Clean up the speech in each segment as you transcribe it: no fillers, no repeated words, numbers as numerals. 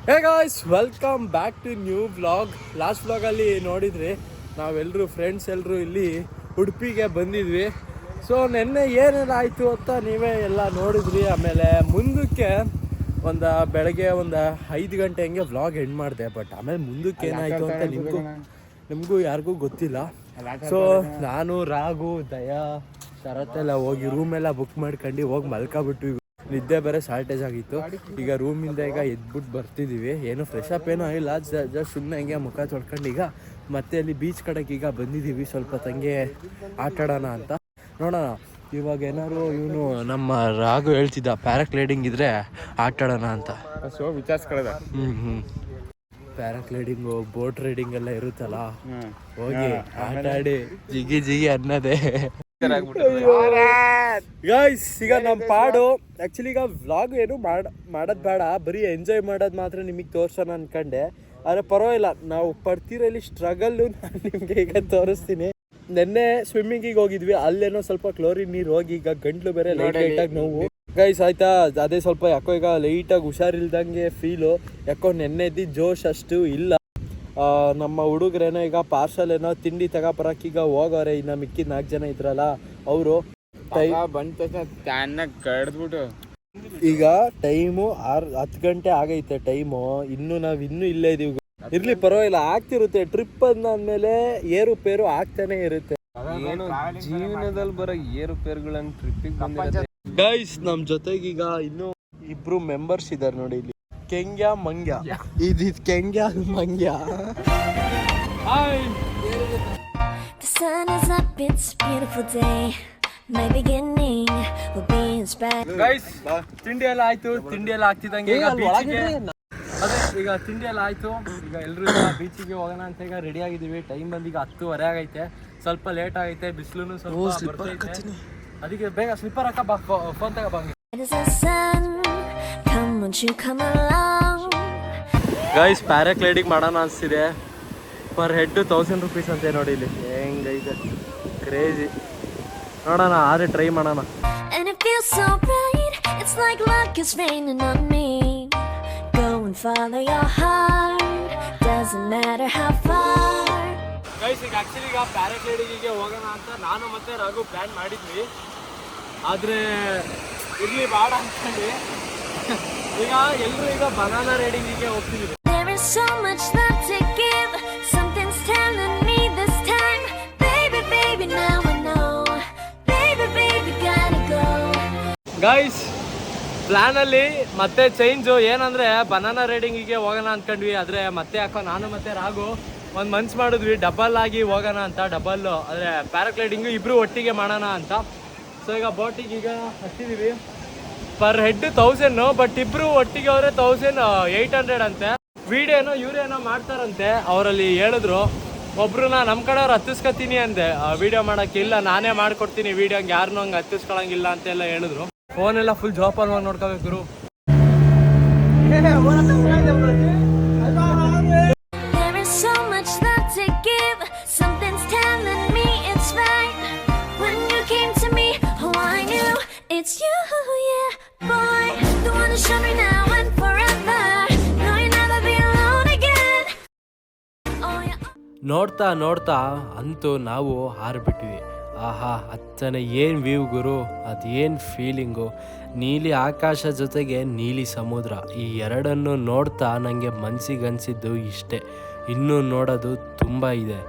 Hey guys, welcome back to new vlog. Last ವ್ಲಾಗಲ್ಲಿ ನೋಡಿದ್ರಿ, ನಾವೆಲ್ಲರೂ ಫ್ರೆಂಡ್ಸ್ ಎಲ್ಲರೂ ಇಲ್ಲಿ ಉಡುಪಿಗೆ ಬಂದಿದ್ವಿ. ಸೊ ನೆನ್ನೆ ಏನೆಲ್ಲ ಆಯಿತು ಅಂತ ನೀವೇ ಎಲ್ಲ ನೋಡಿದ್ರಿ. ಆಮೇಲೆ ಮುಂದಕ್ಕೆ ಬೆಳಗ್ಗೆ 5 ಗಂಟೆ ಹಂಗೆ ವ್ಲಾಗ್ ಎಂಡ್ ಮಾಡಿದೆ. ಬಟ್ ಆಮೇಲೆ ಮುಂದಕ್ಕೆ ಏನಾಯಿತು ಅಂತ ನಿಮಗೂ ಯಾರಿಗೂ ಗೊತ್ತಿಲ್ಲ. ಸೊ ನಾನು, ರಾಘು, ದಯಾ, ಶರತ್ ಎಲ್ಲ ಹೋಗಿ ರೂಮೆಲ್ಲ ಬುಕ್ ಮಾಡ್ಕೊಂಡು ಹೋಗಿ ಮಲ್ಕೊಬಿಟ್ವಿ. ನಿದ್ದೆ ಬೇರೆ ಶಾರ್ಟೇಜ್ ಆಗಿತ್ತು. ಈಗ ರೂಮಿಂದ ಈಗ ಎದ್ಬಿಟ್ಟು ಬರ್ತಿದ್ದೀವಿ. ಏನು ಫ್ರೆಶ್ ಅಪ್ ಏನೂ ಆಗಿಲ್ಲ, ಜಸ್ಟ್ ಸುಮ್ಮನೆ ಹಂಗೆ ಮುಖ ತೊಳ್ಕೊಂಡು ಈಗ ಮತ್ತೆ ಅಲ್ಲಿ ಬೀಚ್ ಕಡೆಗೆ ಈಗ ಬಂದಿದ್ದೀವಿ. ಸ್ವಲ್ಪ ತಂಗೆ ಆಟಾಡೋಣ ಅಂತ. ನೋಡೋಣ ಇವಾಗ ಏನಾದ್ರು ಇವನು ನಮ್ಮ ರಾಘು ಹೇಳ್ತಿದ್ದ ಪ್ಯಾರಾಗ್ಲೈಡಿಂಗ್ ಇದ್ರೆ ಆಟಾಡೋಣ ಅಂತ. ವಿಚಾರಿಸ್ಕೊಳ್ಳೋದ. ಪ್ಯಾರಾಗ್ಲೈಡಿಂಗು, ಬೋಟ್ ರೈಡಿಂಗ್ ಎಲ್ಲ ಇರುತ್ತಲ್ಲ, ಹೋಗಿ ಆಟಾಡಿ ಜಿಗಿ ಅನ್ನೋದೇ. ಗೈಸ್, ಈಗ ನಮ್ಮ ಪಾಡು ಆ್ಯಕ್ಚುಲಿ ಈಗ ವ್ಲಾಗ್ ಏನು ಮಾಡೋದು ಬೇಡ, ಬರೀ ಎಂಜಾಯ್ ಮಾಡೋದು ಮಾತ್ರ ನಿಮಗೆ ತೋರ್ಸೋಣ ಅನ್ಕೊಂಡೆ. ಆದರೆ ಪರವಾಗಿಲ್ಲ, ನಾವು ಪಡ್ತಿರಲ್ಲಿ ಸ್ಟ್ರಗಲ್ಲು ನಾನು ನಿಮಗೆ ಈಗ ತೋರಿಸ್ತೀನಿ. ನೆನ್ನೆ ಸ್ವಿಮ್ಮಿಂಗಿಗೆ ಹೋಗಿದ್ವಿ, ಅಲ್ಲೇನೋ ಸ್ವಲ್ಪ ಕ್ಲೋರಿನ್ ನೀರು ಹೋಗಿ ಈಗ ಗಂಟ್ಲು ಬೇರೆ ಲೈಟಾಗಿ ನೋವು. ಗೈಸ್ ಆಯ್ತಾ, ಅದೇ ಸ್ವಲ್ಪ ಯಾಕೋ ಈಗ ಲೈಟಾಗಿ ಹುಷಾರಿಲ್ದಂಗೆ ಫೀಲು. ಯಾಕೋ ನೆನ್ನೆದ್ದು ಜೋಶ್ ಅಷ್ಟು ಇಲ್ಲ. ನಮ್ಮ ಹುಡುಗರೇನೋ ಈಗ ಪಾರ್ಸಲ್ ಏನೋ ತಿಂಡಿ ತಗೋಬರಕ್ಕೀಗ ಹೋಗೋರೆ. ಇನ್ನು ಮಿಕ್ಕಿದ 4 ಜನ ಇದ್ರಲ್ಲ ಅವರು ಕಡ್ದ್ಬಿಟ್ಟು ಈಗ ಟೈಮು 10 ಗಂಟೆ ಆಗೈತೆ ಟೈಮು. ನಾವಿನ್ನೂ ಇಲ್ಲೇ ಇದೀವಿ. ಇರ್ಲಿ ಪರವಾಗಿಲ್ಲ, ಆಗ್ತಿರುತ್ತೆ. ಟ್ರಿಪ್ ಅಂದ್ಮೇಲೆ ಏರುಪೇರು ಆಗ್ತಾನೆ ಇರುತ್ತೆ. ಏನು ಜೀವನದಲ್ಲಿ ಬರೋ ಏರುಪೇರುಗಳನ್ನ ಟ್ರಿಪ್ಪಿಗೆ ಬಂದಿರುತ್ತೆ. ಗೈಸ್, ನಮ್ಮ ಜೊತೆಗೀಗ ಇನ್ನೂ 2 ಮೆಂಬರ್ಸ್ ಇದ್ದಾರೆ ನೋಡಿ ಇಲ್ಲಿ. ಕೆಂಗ್ಯ ಮಂಗ್ಯ, ಇದು ಕೆಂಗ್ಯ ಮಂಗ್ಯ. The sun is up, it's a beautiful day. My beginning will be inspired. Guys, ತಿಂಡಿ ಎಲ್ಲ ಆಯ್ತು. ತಿಂಡಿ ಎಲ್ಲ ಆಗ್ತಿದ್ದಂಗೆ ಈಗ ಬೀಚಿಗೆ, ಅದೇ ಈಗ ತಿಂಡಿ ಎಲ್ಲ ಆಯ್ತು. ಈಗ ಎಲ್ಲರೂ ಬೀಚಿಗೆ ಹೋಗೋಣ ಅಂತ ಈಗ ರೆಡಿ ಆಗಿದ್ದೀವಿ. ಟೈಮ್ ಬಂದೀಗ 10:30 ಆಗೈತೆ. ಸ್ವಲ್ಪ ಲೇಟ್ ಆಗೈತೆ, ಬಿಸಿಲು ಸ್ವಲ್ಪ ಬರ್ತೈತೆ. ಅದಕ್ಕೆ ಬೇಗ ಸ್ಲಿಪ್ಪರ್ ಹಾಕ ಬಾ, ಫೋನ್ ತಗೋ ಬಾ. ಗೈಸ್, ಪ್ಯಾರಾಗ್ಲೈಡಿಂಗ್ ಮಾಡೋಣ ಅನಿಸ್ತಿದೆ. ಪರ್ ಹೆಡ್ 1000 ರೂಪೀಸ್ ಅಂತೆ ನೋಡಿ ಇಲ್ಲಿ. ಹೆಂಗೈತೆ, ಕ್ರೇಜಿ. ನೋಡೋಣ, ಆದ್ರೆ ಟ್ರೈ ಮಾಡೋಣ. ಗೈಸ್, ಈಗ ಆಕ್ಚುಲಿ ಈಗ ಪ್ಯಾರಾಗ್ಲೈಡಿಂಗಿಗೆ ಹೋಗೋಣ ಅಂತ ನಾನು ಮತ್ತೆ ರಾಘು ಪ್ಲಾನ್ ಮಾಡಿದ್ವಿ. ಆದರೆ ಇರ್ಲಿ ಬೇಡ ಅಂದ್ಕೊಂಡು ಈಗ ಎಲ್ಲರೂ ಈಗ ಬನಾನಾ ರೈಡಿಂಗಿಗೆ ಹೋಗ್ತಿದ್ದೀವಿ. ಗೈಸ್, ಪ್ಲಾನಲ್ಲಿ ಮತ್ತೆ ಚೇಂಜು. ಏನಂದರೆ ಬನಾನಾ ರೈಡಿಂಗಿಗೆ ಹೋಗೋಣ ಅಂದ್ಕೊಂಡ್ವಿ. ಆದರೆ ಮತ್ತೆ ಯಾಕೋ ನಾನು ಮತ್ತೆ ರಾಘು ಒಂದು ಮನ್ಸು ಮಾಡಿದ್ವಿ ಡಬಲ್ ಆಗಿ ಹೋಗೋಣ ಅಂತ. ಡಬಲ್ಲು ಅಂದರೆ ಪ್ಯಾರಾಗ್ಲೈಡಿಂಗು ಇಬ್ಬರು ಒಟ್ಟಿಗೆ ಮಾಡೋಣ ಅಂತ. ಸೊ ಈಗ ಬೋಟಿಗೆ ಈಗ ಹತ್ತಿದ್ದೀವಿ. ಪರ್ ಹೆಡ್ 1000, ಬಟ್ ಇಬ್ಬರು ಒಟ್ಟಿಗೆ ಅವರೇ 1800 ಅಂತೆ. ವಿಡಿಯೋನೋ ಇವರೇನೋ ಮಾಡ್ತಾರಂತೆ. ಅವರಲ್ಲಿ ಹೇಳಿದ್ರು, ಒಬ್ರನ್ನ ನಮ್ಮ ಕಡೆಯವ್ರು ಹತ್ತಿಸ್ಕೊತೀನಿ ಅಂದೆ ವಿಡಿಯೋ ಮಾಡೋಕ್ಕೆ. ಇಲ್ಲ, ನಾನೇ ಮಾಡ್ಕೊಡ್ತೀನಿ ವಿಡಿಯೋ, ಹಂಗೆ ಯಾರನ್ನೂ ಹಂಗೆ ಹತ್ತಿಸ್ಕೊಳಂಗಿಲ್ಲ ಅಂತೆಲ್ಲ ಹೇಳಿದ್ರು. ಫೋನೆಲ್ಲ ಫುಲ್ ಜೋಪಾನವಾಗಿ ನೋಡ್ಕೋಬೇಕು. ನೋಡ್ತಾ ನೋಡ್ತಾ ಅಂತೂ ನಾವು ಹಾರಿಬಿಟ್ವಿ. ಆಹಾ, ಹತ್ತನೇ ಏನು ವ್ಯೂ ಗುರು, ಅದೇನು ಫೀಲಿಂಗು. ನೀಲಿ ಆಕಾಶ ಜೊತೆಗೆ ನೀಲಿ ಸಮುದ್ರ, ಈ ಎರಡನ್ನು ನೋಡ್ತಾ ನನಗೆ ಮನಸ್ಸಿಗನ್ಸಿದ್ದು ಇಷ್ಟೇ. ಇನ್ನೂ ನೋಡೋದು ತುಂಬ ಇದೆ.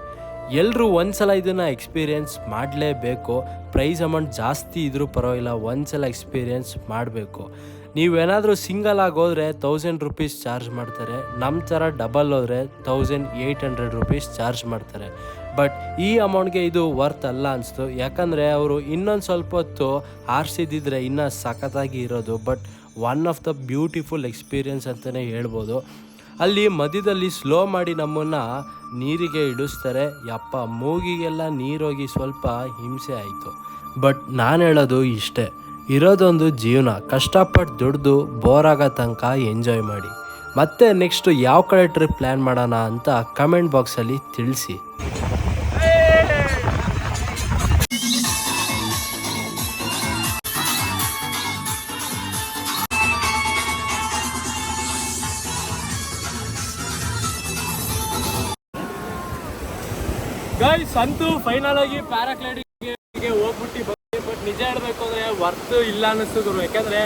ಎಲ್ಲರೂ ಒಂದ್ಸಲ ಇದನ್ನು ಎಕ್ಸ್ಪೀರಿಯೆನ್ಸ್ ಮಾಡಲೇಬೇಕು. ಪ್ರೈಸ್ ಅಮೌಂಟ್ ಜಾಸ್ತಿ ಇದ್ರೂ ಪರವಾಗಿಲ್ಲ, ಒಂದ್ಸಲ ಎಕ್ಸ್ಪೀರಿಯೆನ್ಸ್ ಮಾಡಬೇಕು. ನೀವೇನಾದರೂ ಸಿಂಗಲ್ ಆಗಿ ಹೋದರೆ 1000 ರೂಪೀಸ್ ಚಾರ್ಜ್ ಮಾಡ್ತಾರೆ. ನಮ್ಮ ಥರ ಡಬಲ್ ಹೋದರೆ 1800 ರೂಪೀಸ್ ಚಾರ್ಜ್ ಮಾಡ್ತಾರೆ. ಬಟ್ ಈ ಅಮೌಂಟ್ಗೆ ಇದು ವರ್ತ್ ಅಲ್ಲ ಅನಿಸ್ತು. ಯಾಕಂದರೆ ಅವರು ಇನ್ನೊಂದು ಸ್ವಲ್ಪ ಹೊತ್ತು ಆರಿಸಿದ್ದಿದ್ರೆ ಇನ್ನೂ ಸಖತ್ತಾಗಿ ಇರೋದು. But one of the beautiful experience ಅಂತಲೇ ಹೇಳ್ಬೋದು. ಅಲ್ಲಿ ಮಧ್ಯದಲ್ಲಿ ಸ್ಲೋ ಮಾಡಿ ನಮ್ಮನ್ನು ನೀರಿಗೆ ಇಳಿಸ್ತಾರೆ. ಯಪ್ಪ, ಮೂಗಿಗೆಲ್ಲ ನೀರೋಗಿ ಸ್ವಲ್ಪ ಹಿಂಸೆ ಆಯಿತು. ಬಟ್ ನಾನು ಹೇಳೋದು ಇಷ್ಟೇ, ಇರೋದೊಂದು ಜೀವನ, ಕಷ್ಟಪಟ್ಟು ದುಡ್ದು ಬೋರ್ ಆಗೋ ತನಕ ಎಂಜಾಯ್ ಮಾಡಿ. ಮತ್ತೆ ನೆಕ್ಸ್ಟು ಯಾವ ಕಡೆ ಟ್ರಿಪ್ ಪ್ಲ್ಯಾನ್ ಮಾಡೋಣ ಅಂತ ಕಮೆಂಟ್ ಬಾಕ್ಸಲ್ಲಿ ತಿಳಿಸಿ. ಗೈಸ್ ಅಂತೂ ಫೈನಲ್ ಆಗಿ ಪ್ಯಾರಾಗ್ಲೈಡಿಂಗ್ಗೆ ಹೋಗ್ಬಿಟ್ಟು ಬಂದ್ವಿ. ಬಟ್ ನಿಜ ಹೇಳ್ಬೇಕು ಅಂದ್ರೆ ವರ್ತ್ ಇಲ್ಲ ಅನ್ನಿಸ್ತು ಗುರು, ಯಾಕಂದ್ರೆ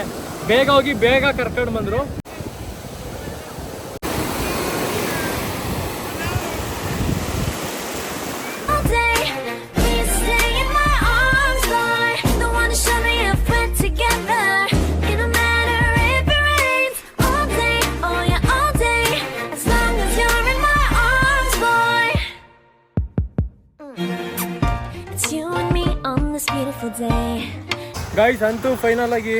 ಬೇಗ ಹೋಗಿ ಬೇಗ ಕರ್ಕೊಂಡು ಬಂದ್ರು. All day, please stay in my arms, boy. Don't wanna show me if we're together. It don't matter if it rains. All day, oh yeah, all day. As long as you're in my arms, boy. It's you and me on this beautiful day. Guys ಅಂತೂ final ಆಗಿ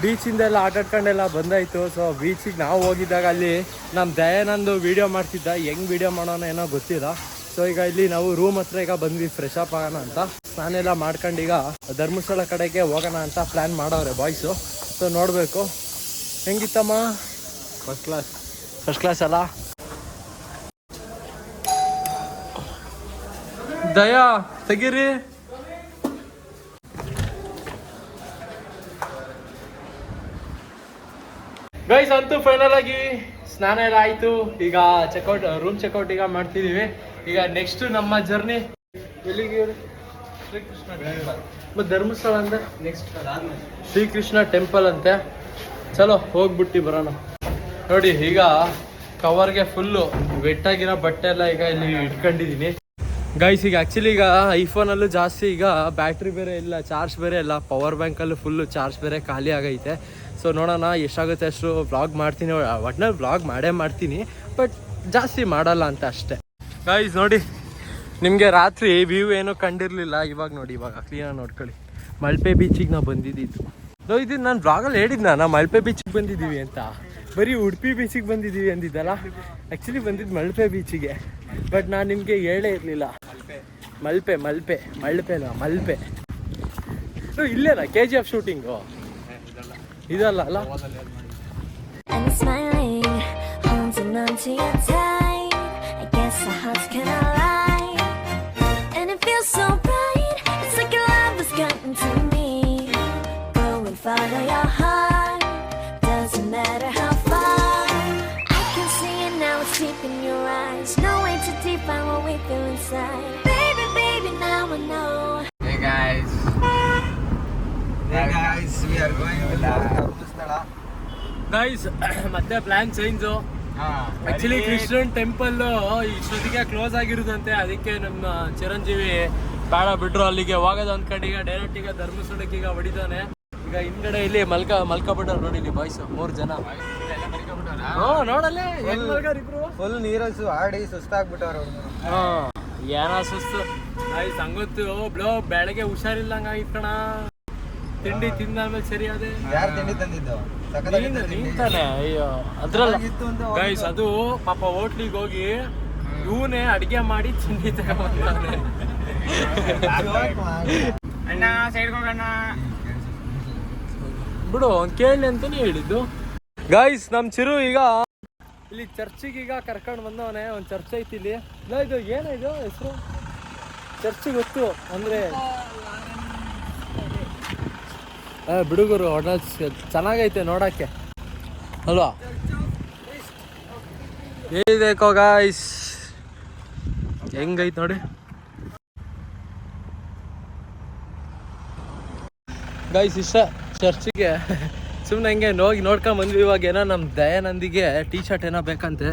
ಬೀಚಿಂದೆಲ್ಲ ಆಟಾಡ್ಕೊಂಡೆಲ್ಲ ಬಂದಾಯಿತು. So ಬೀಚಿಗೆ ನಾವು ಹೋಗಿದ್ದಾಗ ಅಲ್ಲಿ ನಮ್ಮ Dayanand video ಮಾಡ್ತಿದ್ದ, ಹೆಂಗೆ video ಮಾಡೋಣ ಏನೋ ಗೊತ್ತಿಲ್ಲ. ಸೊ ಈಗ ಇಲ್ಲಿ ನಾವು ರೂಮ್ ಹತ್ರ ಈಗ ಬಂದ್ವಿ ಫ್ರೆಶ್ ಅಪ್ ಆಗೋಣ ಅಂತ. ಸ್ನಾನೆಲ್ಲ ಮಾಡ್ಕೊಂಡು ಈಗ ಧರ್ಮಸ್ಥಳ ಕಡೆಗೆ ಹೋಗೋಣ ಅಂತ ಪ್ಲ್ಯಾನ್ ಮಾಡವ್ರೆ ಬಾಯ್ಸು. ಸೊ ನೋಡಬೇಕು ಹೆಂಗಿತ್ತಮ್ಮ. ಫಸ್ಟ್ ಕ್ಲಾಸ್ ಅಲ್ಲ ದಯಾ ತೆಗೀರಿ. ಗೈಸ್ ಅಂತೂ ಫೈನಲ್ ಆಗಿ ಸ್ನಾನ ಎಲ್ಲ ಆಯ್ತು. ಈಗ ರೂಮ್ ಚೆಕ್ಔಟ್ ಈಗ ಮಾಡ್ತಿದೀವಿ. ಈಗ ನೆಕ್ಸ್ಟ್ ನಮ್ಮ ಜರ್ನಿ ಎಲ್ಲಿಗೆ? ಶ್ರೀಕೃಷ್ಣ ಧರ್ಮಸ್ಥಳ ಅಂದ್ರೆ ನೆಕ್ಸ್ಟ್ ಶ್ರೀಕೃಷ್ಣ ಟೆಂಪಲ್ ಅಂತೆ. ಚಲೋ ಹೋಗ್ಬಿಟ್ಟು ಬರೋಣ. ನೋಡಿ ಈಗ ಕವರ್ಗೆ ಫುಲ್ಲು ವೆಟ್ಟಾಗಿರೋ ಬಟ್ಟೆ ಎಲ್ಲ ಈಗ ಇಲ್ಲಿ ಇಟ್ಕೊಂಡಿದ್ದೀನಿ. ಗೈಸ್ ಈಗ ಆ್ಯಕ್ಚುಲಿ ಈಗ ಐಫೋನಲ್ಲೂ ಜಾಸ್ತಿ ಈಗ ಬ್ಯಾಟ್ರಿ ಬೇರೆ ಇಲ್ಲ, ಚಾರ್ಜ್ ಬೇರೆ ಇಲ್ಲ, ಪವರ್ ಬ್ಯಾಂಕಲ್ಲೂ ಫುಲ್ಲು ಚಾರ್ಜ್ ಬೇರೆ ಖಾಲಿ ಆಗೈತೆ. ಸೊ ನೋಡೋಣ ಎಷ್ಟಾಗುತ್ತೆ ಅಷ್ಟು ವ್ಲಾಗ್ ಮಾಡ್ತೀನಿ. ಒಟ್ನಲ್ಲಿ ವ್ಲಾಗ್ ಮಾಡೇ ಮಾಡ್ತೀನಿ, ಬಟ್ ಜಾಸ್ತಿ ಮಾಡಲ್ಲ ಅಂತ ಅಷ್ಟೇ. ಗೈಸ್ ನೋಡಿ ನಿಮಗೆ ರಾತ್ರಿ ವ್ಯೂ ಏನೂ ಕಂಡಿರಲಿಲ್ಲ. ಇವಾಗ ನೋಡಿ, ಇವಾಗ ಕ್ಲೀನಾಗಿ ನೋಡ್ಕೊಳ್ಳಿ. ಮಲ್ಪೆ ಬೀಚಿಗೆ ನಾವು ಬಂದಿದ್ದು. ಇದು ನಾನು ವ್ಲಾಗಲ್ಲಿ ಹೇಳಿದ್ನ ನಾ ಮಲ್ಪೆ ಬೀಚಿಗೆ ಬಂದಿದ್ದೀವಿ ಅಂತ. ಬರೀ ಉಡುಪಿ ಬೀಚಿಗೆ ಬಂದಿದ್ದೀವಿ ಅಂದಿದ್ದಲ್ಲ, ಆ್ಯಕ್ಚುಲಿ ಬಂದಿದ್ದು ಮಲ್ಪೆ ಬೀಚಿಗೆ. ಬಟ್ ನಾನು ನಿಮಗೆ ಹೇಳೇ ಇರಲಿಲ್ಲ. ಮಲ್ಪೆ ಇಲ್ಲೇನಾ KGF ಶೂಟಿಂಗು? ಇದಲ್ಲ ಅಲ್ಲ. And it's smiling, holding on to you tight. I guess our hearts can align, and it feels so bright. It's like your love has gotten to me. Go and follow your heart, doesn't matter how far. I can see it now, it's deep in your eyes. No way to define what we feel inside. Baby, baby, now I know. Hey guys, we are going to Dharmasthala. Guys ಮತ್ತೆ plan change. Actually ಕೃಷ್ಣನ್ temple ಇಷ್ಟೊತ್ತಿಗೆ close ಆಗಿರುದಂತೆ. ಅದಕ್ಕೆ ನಮ್ಮ ಚಿರಂಜೀವಿ ಬೇಡ ಬಿಟ್ರು ಅಲ್ಲಿಗೆ ಹೋಗೋದು ಅಂದ್ಕೊಂಡು ಈಗ ಡೈರೆಕ್ಟ್ ಈಗ ಧರ್ಮಸ್ಥಳಕ್ಕೆ ಈಗ ಹೊಡಿತಾನೆ. ಈಗ ಹಿಂದ್ಗಡೆ ಇಲ್ಲಿ ಮಲ್ಕೊಬಿಟ್ಟಾರೆ ನೋಡಿ, ಇಲ್ಲಿ ಬಾಯ್ಸ್ 3 ಜನ. ನೋಡಲ್ಲೇ ಫುಲ್ ನೀರಸು ಆಡಿ ಸುಸ್ತಾಗ್ಬಿಟ್ಟವ್ರು. ಏನೋ ಸುಸ್ತು ಗೈಸ್. ಹಂಗೊತ್ತು ಬೆಳಗ್ಗೆ ಹುಷಾರಿಲ್ಲಂಗಾಗಿತ್ತು ಕಣ. ತಿಂಡಿ ತಿಂದಾದ್ಮೇಲೆ ಸರಿ ಅದೇ. ಯಾರು ತಿಂಡಿ ತಂದಿದ್ದು? ನಿಂತಾನೆ. ಅಯ್ಯೋ ಅದ್ರಲ್ಲ ಗೈಸ್, ಅದು ಪಾಪ ಹೋಟ್ಲಿಗೆ ಹೋಗಿ ಇವನೇ ಅಡಿಗೆ ಮಾಡಿ ತಿಂಡಿ ತಗೊಂಡ್ಬಂದಾನೆ. ಅಣ್ಣ ಸೈಡ್ ಹೋಗೋಣ ಬಿಡು, ಅವ್ನು ಕೇಳಿ ಅಂತಾನೆ ಹೇಳಿದ್ದು. ಗೈಸ್ ನಮ್ಮ ಚಿರು ಈಗ ಇಲ್ಲಿ ಚರ್ಚಿಗೆ ಈಗ ಕರ್ಕೊಂಡು ಬಂದವನೆ. ಒಂದು ಚರ್ಚ್ ಐತಿ ಇಲ್ಲಿ. ಇದು ಏನಿದು ಹೆಸರು? ಚರ್ಚ್ ಗೊತ್ತು ಅಂದ್ರೆ ಬಿಡುಗರು ಚೆನ್ನಾಗೈತೆ ನೋಡಕ್ಕೆ ಅಲ್ವಾ? ಏಕೋ ಗಾಯ್ಸ್ ಹೆಂಗೈತೆ ನೋಡಿ ಗೈಸ್. ಇಷ್ಟ ಚರ್ಚಿಗೆ ಸುಮ್ಮನೆ ಹಂಗೆ ಹೋಗಿ ನೋಡ್ಕೊಂಡ್ ಬಂದ್ವಿ. ಇವಾಗ ಏನೋ ನಮ್ಮ ದಯಾನಂದಿಗೆ ಟೀ ಶರ್ಟ್ ಏನೋ ಬೇಕಂತೆ.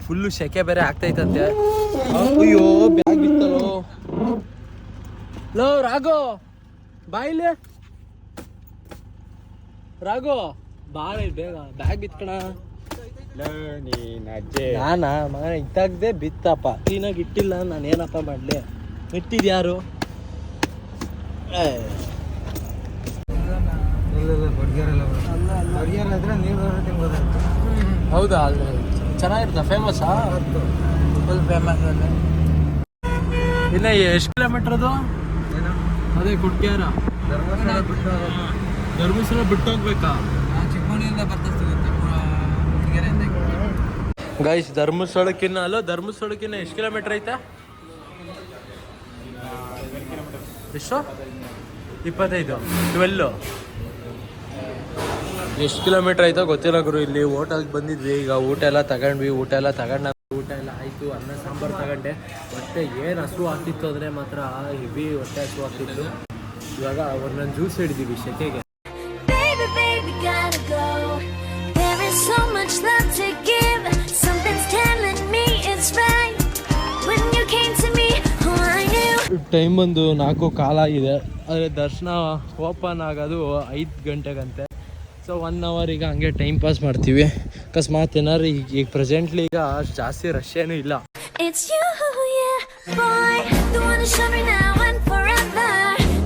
ಫುಲ್ಲು ಸೆಕೆ ಬೇರೆ ಆಗ್ತೈತಂತೆ. ಅಯ್ಯೋ ಬ್ಯಾಗ್ ಬಿತ್ತಲ್ಲೋ. ಲೋ ರಾಘೋ ಬಾಯಿಲೆ, ರಾಘೋ ಬಾಳ ಬೇಗ ಬ್ಯಾಗ್ ಬಿತ್ಕಣ. ನಾನಾ ಮಗನ ಇದ್ದಾಗದೆ ಬಿತ್ತಪ್ಪ, ಕ್ಲೀನಾಗಿ ಇಟ್ಟಿಲ್ಲ. ನಾನು ಏನಪ್ಪ ಮಾಡಲಿ? ಇಟ್ಟಿದ್ಯಾರು? ಹೌದಾ? ಚೆನ್ನಾಗಿರುತ್ತಾ? ಫೇಮಸ್ಸಾ? Full famous. ಇನ್ನ ಎಷ್ಟು ಕಿಲೋಮೀಟರ್ ಅದು? ಅದೇ ಕುಟ್ಕ್ಯಾರ ಧರ್ಮಸ್ಥಳ ಬಿಟ್ಟು ಹೋಗ್ಬೇಕಾ? ಚಿಕ್ಕಮಂಗ್ಳೂರಿಂದ ಬರ್ತಿರ್ತೀವಿ. ಗೈಸ್ ಧರ್ಮಸ್ಥಳಕ್ಕಿನ್ನ ಎಷ್ಟು ಕಿಲೋಮೀಟರ್ ಐತೆ? ಎಷ್ಟು? 25 12 ಎಷ್ಟು ಕಿಲೋಮೀಟರ್ ಆಯ್ತೋ ಗೊತ್ತಿಲ್ಲ ಗುರು. ಇಲ್ಲಿ ಹೋಟೆಲ್ಗೆ ಬಂದಿದ್ವಿ. ಈಗ ಊಟ ಎಲ್ಲ ತಗೊಂಡ್ವಿ. ಊಟ ಎಲ್ಲ ತಗೊಂಡ ಊಟ ಎಲ್ಲ ಆಯಿತು, ಅನ್ನ ಸಾಂಬಾರು ತಗೊಂಡೆ. ಹೊಟ್ಟೆ ಏನು ಹಸು ಆಗ್ತಿತ್ತು ಅಂದರೆ ಮಾತ್ರ ಹೆವಿ ಹೊಟ್ಟೆ ಹಸು ಆಗ್ತಿತ್ತು. ಇವಾಗ ಒಂದೊಂದು juice ಹಿಡಿದೀವಿ ಶೆಕೆಗೆ. Baby, baby, gotta go. There is so much love to give. Something's telling me it's right. When you came to me, oh, I knew. Time ಬಂದು 4:15 ಆಗಿದೆ. ಆದರೆ ದರ್ಶನ ಓಪನ್ ಆಗೋದು 5 ಗಂಟೆಗಂತೆ. ಸೊ 1 ಅವರ್ ಈಗ ಹಂಗೆ ಟೈಮ್ ಪಾಸ್ ಮಾಡ್ತೀವಿ. ಅಕಸ್ಮಾತ್ ಏನಾದ್ರು ಈಗ ಪ್ರೆಸೆಂಟ್ಲಿ ಈಗ ಜಾಸ್ತಿ ರಶ್ ಏನೂ ಇಲ್ಲ. It's you, yeah, boy. The one to show me now and forever.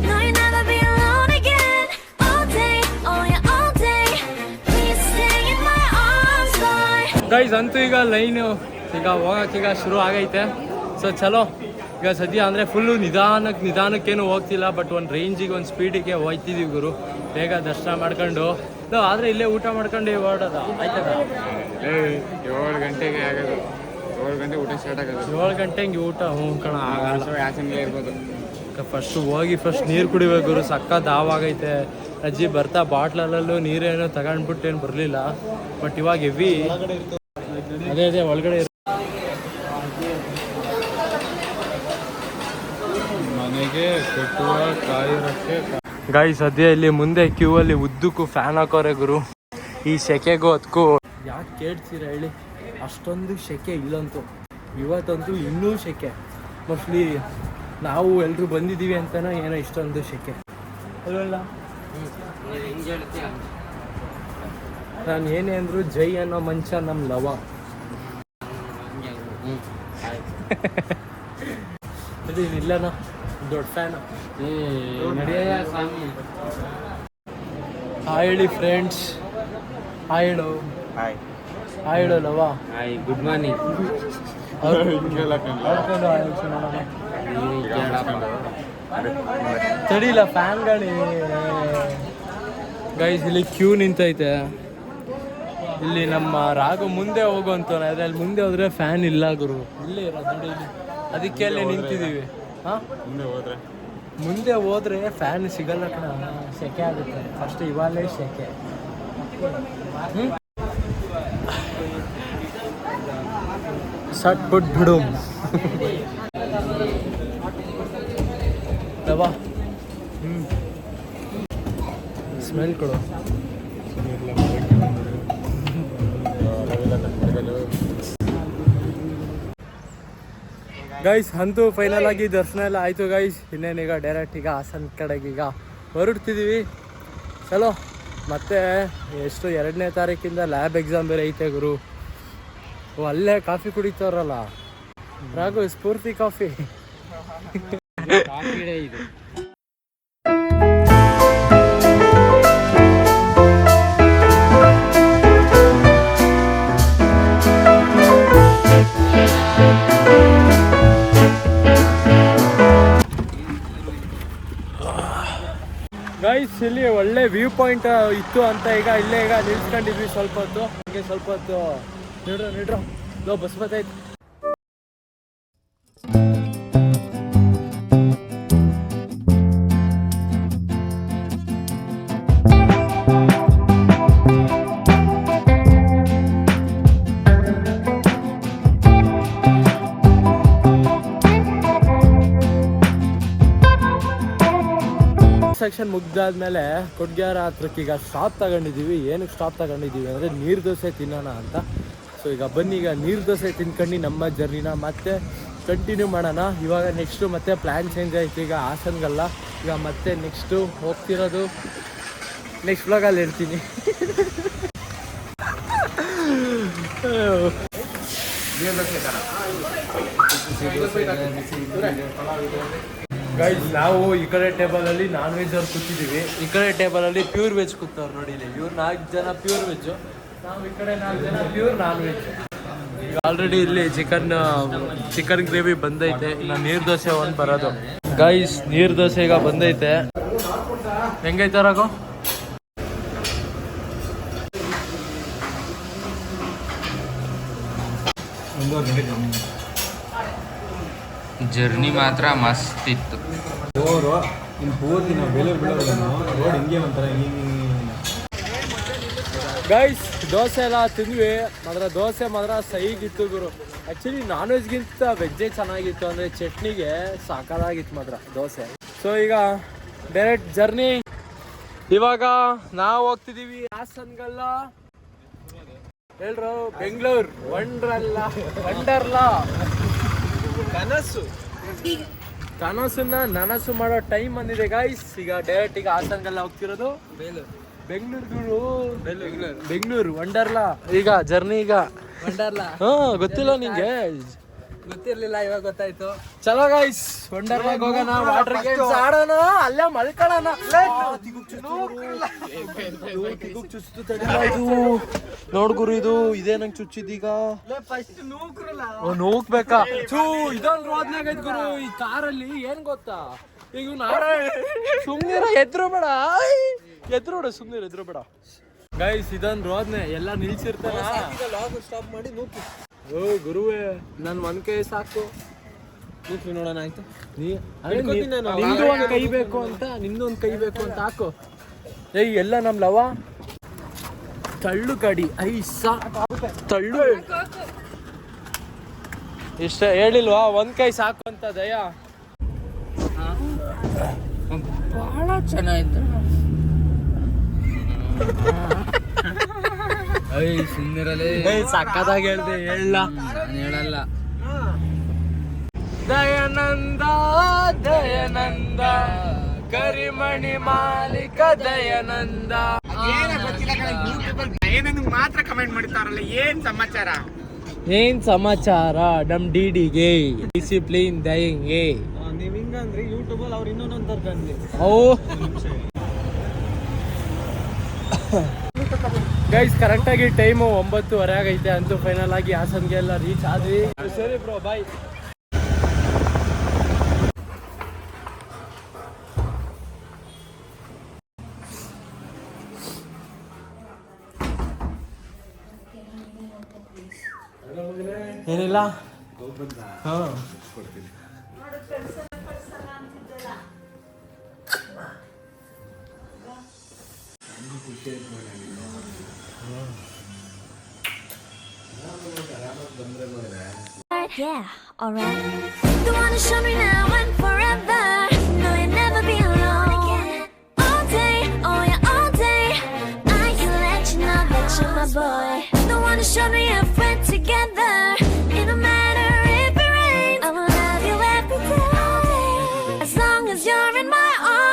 No, you'll never be alone again. All day, oh yeah, all day. Please stay in my arms, boy. Guys ಅಂತೂ ಈಗ line ಈಗ ಹೋಗೋಕ್ಕೀಗ ಶುರು ಆಗೈತೆ. So ಚಲೋ ಈಗ ಸದ್ಯ ಅಂದರೆ full ನಿಧಾನಕ್ಕೇನು ಹೋಗ್ತಿಲ್ಲ, ಬಟ್ ಒಂದು ರೇಂಜಿಗೆ ಒಂದು ಸ್ಪೀಡಿಗೆ ಹೋಗ್ತಿದ್ದೀವಿ ಗುರು. ಬೇಗ ದರ್ಶನ ಮಾಡ್ಕೊಂಡು ಆದರೆ ಇಲ್ಲೇ ಊಟ ಮಾಡ್ಕೊಂಡು ಹೊರಡೋದ ಆಯ್ತದ. 7 ಗಂಟೆಗೆ ಆಗೋದು, 7 ಗಂಟೆ ಊಟ ಸ್ಟಾರ್ಟ್ ಆಗೋದು. 7 ಗಂಟೆಗೆ ಊಟ ಕಣ ಆಗಲ್ಲ. ಯಾಸಂಗೆ ಇರ್ಬೋದು. ಫಸ್ಟ್ ನೀರು ಕುಡಿಬೇಕು ಗುರು. ಸಕ್ಕ ದಾವಾಗೈತೆ. ಅಜ್ಜಿ ಬರ್ತಾ ಬಾಟ್ಲಲ್ಲೂ ನೀರೇನು ತಗೊಂಡ್ಬಿಟ್ಟು ಏನು ಬರಲಿಲ್ಲ, ಬಟ್ ಇವಾಗ ಹೆವಿ ಅದೇ ಒಳಗಡೆ ಮನೆಗೆ ಕಟ್ಟುವ ಕಾಯಿರಕ್ಕೆ. ಗಾಯ್ಸ್ ಸದ್ಯ ಇಲ್ಲಿ ಮುಂದೆ ಕ್ಯೂ ಅಲ್ಲಿ ಉದ್ದಕ್ಕೂ ಫ್ಯಾನ್ ಹಾಕೋರೆ ಗುರು. ಈ ಸೆಕೆಗೂ ಅದಕ್ಕೂ ಯಾಕೆ ಕೇಳ್ತೀರ ಹೇಳಿ, ಅಷ್ಟೊಂದು ಸೆಕೆ ಇಲ್ಲಂತೂ. ಇವತ್ತಂತೂ ಇನ್ನೂ ಸೆಕೆ. ಮೋಸ್ಟ್ಲಿ ನಾವು ಎಲ್ಲರೂ ಬಂದಿದ್ದೀವಿ ಅಂತನೋ ಏನೋ ಇಷ್ಟೊಂದು ಸೆಕೆ ಅಲ್ವಲ್ಲ. ನಾನು ಏನೇ ಅಂದ್ರು ಜೈ ಅನ್ನೋ ಮಂಚ ನಮ್ಮ ಲವ. ಇಲ್ಲನ ದೊಡ್ಡ ಫ್ಯಾನ್. ಹಾಯ್ ಹೇಳಿ ಫ್ರೆಂಡ್ಸ್. ಹಾಯ್ ಹೇಳು. ಹಾಯ್ ಹಾಯ್ ಹೇಳು ಲವ. Hi, good morning. ತಡಿಲ್ಲ ಫ್ಯಾನ್ಗಳು. ಗೈಸ್ ಇಲ್ಲಿ ಕ್ಯೂ ನಿಂತೈತೆ. ಇಲ್ಲಿ ನಮ್ಮ ರಾಘು ಮುಂದೆ ಹೋಗುವಂತಾನೆ. ಅದ್ರಲ್ಲಿ ಮುಂದೆ ಹೋದ್ರೆ ಫ್ಯಾನ್ ಇಲ್ಲ ಗುರು. ಇಲ್ಲೇ ಇರೋದು ನೋಡಿ ಇಲ್ಲಿ. ಅದಕ್ಕೆ ಅಲ್ಲೇ ನಿಂತಿದ್ದೀವಿ. ಹಾಂ, ಮುಂದೆ ಹೋದ್ರೆ ಫ್ಯಾನ್ ಸಿಗಲ್ಲ ಕಣ, ಸೆಕೆ ಆಗುತ್ತೆ. ಫಸ್ಟ್ ಇವಾಗಲೇ ಸೆಕೆ. ಸಟ್ ಪುಟ್ ಬಿಡು ದವಾ. ಸ್ಮೆಲ್ ಕೊಡು. ಗೈಸ್ ಅಂತೂ ಫೈನಲ್ ಆಗಿ ದರ್ಶನ ಎಲ್ಲ ಆಯಿತು ಗೈಸ್. ಇನ್ನೇನೀಗ ಡೈರೆಕ್ಟ್ ಈಗ ಹಾಸನ ಕಡೆಗೆ ಈಗ ಹೊರಡ್ತಿದ್ದೀವಿ. ಚಲೋ. ಮತ್ತೆ ಎಷ್ಟು 2ನೇ ತಾರೀಕಿಂದ ಲ್ಯಾಬ್ ಎಕ್ಸಾಮ್ ಬೇರೆ ಐತೆ ಗುರು. ಅಲ್ಲೇ ಕಾಫಿ ಕುಡಿತಾರಲ್ಲ ರಾಘು, ಸ್ಫೂರ್ತಿ ಕಾಫಿ. ಇದು ಗೈಸ್ ಇಲ್ಲಿ ಒಳ್ಳೆ ವ್ಯೂ ಪಾಯಿಂಟ್ ಇತ್ತು ಅಂತ ಈಗ ಇಲ್ಲೇ ಈಗ ನಿಲ್ಸ್ಕೊಂಡಿದ್ವಿ ಸ್ವಲ್ಪ ಹೊತ್ತು. ಹಾಗೆ ಸ್ವಲ್ಪ ಹೊತ್ತು ನಿಡ್ರ ಲೋ ಬಸ್ ಬತ್ತೈತೆ. ಸೆಕ್ಷನ್ ಮುಗ್ದಾದ್ಮೇಲೆ ಕೊಡ್ಗ್ಯಾರ ಹತ್ರಕ್ಕೆ ಈಗ ಸ್ಟಾಪ್ ತಗೊಂಡಿದ್ದೀವಿ. ಏನಕ್ಕೆ ಸ್ಟಾಪ್ ತಗೊಂಡಿದ್ದೀವಿ ಅಂದರೆ ನೀರು ದೋಸೆ ತಿನ್ನೋಣ ಅಂತ. ಸೊ ಈಗ ಬನ್ನಿ ಈಗ ನೀರು ದೋಸೆ ತಿನ್ಕೊಂಡು ನಮ್ಮ ಜರ್ನಿನ ಮತ್ತೆ ಕಂಟಿನ್ಯೂ ಮಾಡೋಣ. ಇವಾಗ ನೆಕ್ಸ್ಟು ಮತ್ತೆ ಪ್ಲ್ಯಾನ್ ಚೇಂಜ್ ಆಯಿತು. ಈಗ ಹಾಸನ್ಗಲ್ಲ, ಈಗ ಮತ್ತೆ ನೆಕ್ಸ್ಟು ಹೋಗ್ತಿರೋದು ನೆಕ್ಸ್ಟ್ ಬ್ಲಾಗಲ್ಲಿ ಇರ್ತೀನಿ. ಗೈಸ್ ನಾವು ಈ ಕಡೆ ಟೇಬಲಲ್ಲಿ ನಾನ್ ವೆಜ್ ಅವ್ರು ಕೂತಿದ್ದೀವಿ. ಈ ಕಡೆ ಟೇಬಲಲ್ಲಿ ಪ್ಯೂರ್ ವೆಜ್ ಕೂತವ್ರು ನೋಡಿ. ಇಲ್ಲಿ ಇವ್ರು 4 ಜನ ಪ್ಯೂರ್ ವೆಜ್ಜು, ನಾವು ಈ ಕಡೆ 4 ಜನ ಪ್ಯೂರ್ ನಾನ್ ವೆಜ್. ಈಗ ಆಲ್ರೆಡಿ ಇಲ್ಲಿ ಚಿಕನ್ ಗ್ರೇವಿ ಬಂದೈತೆ. ಇನ್ನು ನೀರು ದೋಸೆ ಒಂದು ಬರೋದು. ಗೈಸ್ ನೀರು ದೋಸೆ ಈಗ ಬಂದೈತೆ. ಹೆಂಗೈತೆ ರಾಘು? ಜರ್ನಿ ಮಾತ್ರ ಮಸ್ತ್ ಇತ್ತು. ಪೂರ್ತಿ ನಾವು ಬೆಲೆ ಬಿಡೋದು ರೋಡ್ ಹಿಂಗೆ ಒಂಥರ ಗೈಸ್ ದೋಸೆ ಎಲ್ಲ ತಿಂದ್ವಿ ಮಾತ್ರ ದೋಸೆ ಮಾತ್ರ ಸೈಗಿತ್ತು ಗುರು. ಆ್ಯಕ್ಚುಲಿ ನಾನ್ ವೆಜ್ಗಿಂತ ವೆಜ್ಜೇ ಚೆನ್ನಾಗಿತ್ತು, ಅಂದರೆ ಚಟ್ನಿಗೆ ಸಾಕಾಗಿತ್ತು ಮಾತ್ರ ದೋಸೆ. ಸೊ ಈಗ ಡೈರೆಕ್ಟ್ ಜರ್ನಿ. ಇವಾಗ ನಾವು ಹೋಗ್ತಿದ್ದೀವಿ ಹಾಸನ್ಗಲ್ಲ, ಹೇಳ್ರು ಬೆಂಗಳೂರು ವಂಡರ್ಲಾ. ಕನಸನ್ನ ನನಸು ಮಾಡೋ ಟೈಮ್ ಬಂದಿದೆ ಗೈಸ್. ಈಗ ಡೈರೆಕ್ಟ್ ಈಗ ಹಾಸನ್ಗೆಲ್ಲ ಹೋಗ್ತಿರೋದು. ಬೆಂಗಳೂರು ವಂಡರ್ಲಾ. ಈಗ ಜರ್ನಿ ಈಗ ವಂಡರ್ಲಾ ಗೊತ್ತಿಲ್ಲ ನಿಂಗೆ? ಗೊತ್ತಿರ್ಲಿಲ್ಲ, ಇವಾಗ ಗೊತ್ತಾಯ್ತು. ಚಲೋ ಗೈಸ್ ವಂಡರ್ಲಾಗ್ ಹೋಗೋಣ, ವಾಟರ್ ಗೇಮ್ಸ್ ಆಡೋಣ, ಅಲ್ಲೇ ಮಲ್ಕೊಳ್ಳೋಣ. ನೋಡ್ಗುರು ಇದು ಇದೇ ನಂಗೆ ಚುಚ್ಚಿದೀಗ. ನೂಕ್ಬೇಕಾ? ಇದೊಂದು ರೋದ್ನಾಗ ಐತ್ ಗುರು ಈ ಕಾರಲ್ಲಿ. ಏನ್ ಗೊತ್ತಾ, ಈಗ ಸುಮ್ನಿರ ಎದ್ರು ಬೇಡ, ಎದ್ರು ಬೇಡ ಗೈಸ್. ಇದೊಂದು ರೋದ್ನೆ ಎಲ್ಲ ನಿಲ್ಸಿರ್ತಾರ. ಸ್ಟಾಪ್ ಮಾಡಿ ನೂಕಿ. ಓ ಗುರುವೇ, ನನ್ ಒಂದ್ ಕೈ ಸಾಕು. ನೂಕಿ ನೋಡೋಣ ಆಯ್ತು. ನಿಂದು ಒಂದ್ ಕೈ ಬೇಕು ಅಂತ, ನಿಂದು ಒಂದ್ ಕೈ ಬೇಕು ಅಂತ ಹಾಕು. ಏಯ್ ಎಲ್ಲ ನಮ್ ಲವ ತಳ್ಳು ಕಡಿ ಐಸ ತಳ್ಳು. ಇಷ್ಟ ಹೇಳಿಲ್ವಾ ಒಂದ್ ಕೈ ಸಾಕು ಅಂತ ದಯಾ? ಬಹಳ ಚೆನ್ನಾಗಿತ್ತು. ಸುಂದರಲೇ ಸಕ್ಕದಾಗಿ ಹೇಳ್ದೆ. ನಾನು ಹೇಳಲ್ಲ. ದಯಾನಂದ ಕರಿಮಣಿ ಮಾಲೀಕ ದಯಾನಂದ. ಮಾತ್ರ ಕಮೆಂಟ್ ಮಾಡ್ತಾರಲ್ಲ, ಏನ್ ಸಮಾಚಾರ? ನಮ್ ಡಿಡಿಗೆ ಡಿಸಿಪ್ಲಿನ್ ದಯಂಗೆ. ನೀವ್ ಹಿಂಗಂದ್ರೆ ಯೂಟ್ಯೂಬಲ್ಲಿ ಅವ್ರು ಇನ್ನೊಂದು ತರ್ಕಂಡ್ಲಿ. ಗೈಸ್ ಕರೆಕ್ಟಾಗಿ ಟೈಮು 9:30 ಆಗೈತೆ. ಅಂತೂ ಫೈನಲ್ ಆಗಿ ಹಾಸನ್ಗೆ ಎಲ್ಲ ರೀಚ್ ಆದ್ವಿ. ಸರಿ ಬ್ರೋ, ಬಾಯ್. ಏನಿಲ್ಲ, ಹಾಂ Yeah, alright. The one to show me now and forever. No, you'll never be alone again. All day, oh yeah, all day. I can let you know that you're my boy. The one to show me your friend.